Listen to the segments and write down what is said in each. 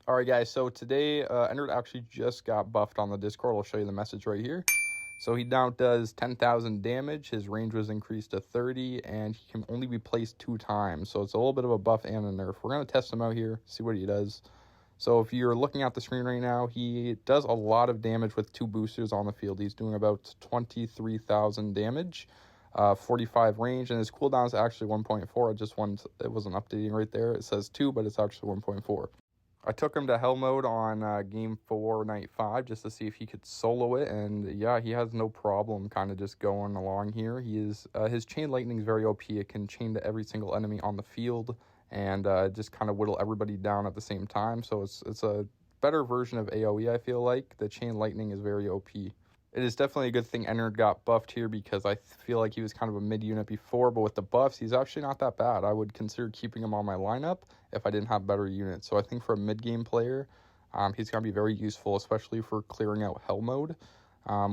Alright guys, so today Ennard actually just got buffed on the Discord. I'll show you the message right here. So he now does 10,000 damage, his range was increased to 30, and he can only be placed 2 times. So it's a little bit of a buff and a nerf. We're going to test him out here, see what he does. So if you're looking at the screen right now, he does a lot of damage with 2 boosters on the field. He's doing about 23,000 damage, 45 range, and his cooldown is actually 1.4. It wasn't updating right there. It says 2, but it's actually 1.4. I took him to hell mode on game 4, night 5, just to see if he could solo it, and yeah, he has no problem kind of just going along here. His chain lightning is very OP. It can chain to every single enemy on the field, and just kind of whittle everybody down at the same time. So it's a better version of AoE, I feel like. The chain lightning is very OP. It is definitely a good thing Ennard got buffed here, because I feel like he was kind of a mid-unit before, but with the buffs, he's actually not that bad. I would consider keeping him on my lineup if I didn't have better units. So I think for a mid-game player, he's going to be very useful, especially for clearing out hell mode.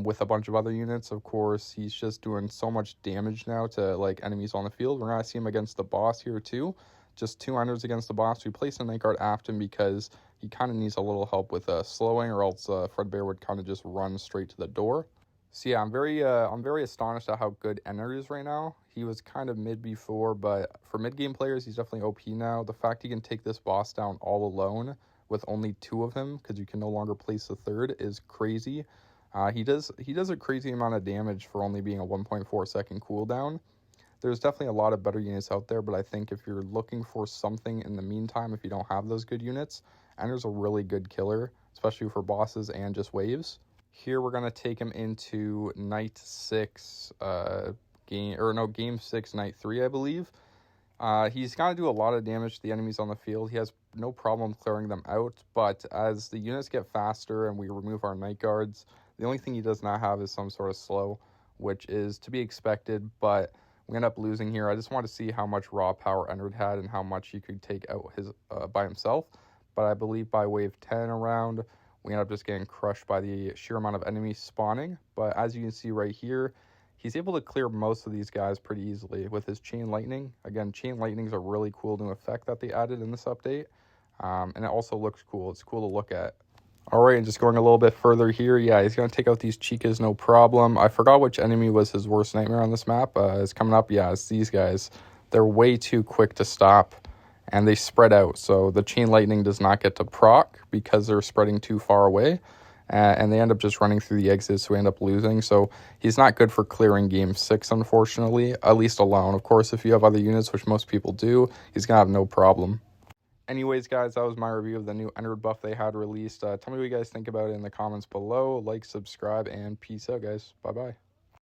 With a bunch of other units, of course, he's just doing so much damage now to like enemies on the field. We're going to see him against the boss here too. Just 2 Ennards against the boss. We place a night guard after him because he kind of needs a little help with slowing, or else Fredbear would kind of just run straight to the door. So yeah, I'm very astonished at how good Ennard is right now. He was kind of mid before, but for mid-game players, he's definitely OP now. The fact he can take this boss down all alone with only 2 of him, because you can no longer place a 3rd, is crazy. He does a crazy amount of damage for only being a 1.4 second cooldown. There's definitely a lot of better units out there, but I think if you're looking for something in the meantime, if you don't have those good units, Ennard's a really good killer, especially for bosses and just waves. Here we're going to take him into night 6, game 6, night 3, I believe. He's going to do a lot of damage to the enemies on the field. He has no problem clearing them out, but as the units get faster and we remove our night guards, the only thing he does not have is some sort of slow, which is to be expected, but we end up losing here. I just want to see how much raw power Ennard had and how much he could take out by himself. But I believe by wave 10 around, we end up just getting crushed by the sheer amount of enemies spawning. But as you can see right here, he's able to clear most of these guys pretty easily with his chain lightning. Again, chain lightning is a really cool new effect that they added in this update. And it also looks cool. It's cool to look at. Alright, and just going a little bit further here, yeah, he's going to take out these chicas, no problem. I forgot which enemy was his worst nightmare on this map. It's coming up, yeah, it's these guys. They're way too quick to stop, and they spread out. So the chain lightning does not get to proc because they're spreading too far away, and they end up just running through the exits, so we end up losing. So he's not good for clearing game 6, unfortunately, at least alone. Of course, if you have other units, which most people do, he's going to have no problem. Anyways, guys, that was my review of the new Ennard buff they had released. Tell me what you guys think about it in the comments below. Like, subscribe, and peace out, guys. Bye-bye.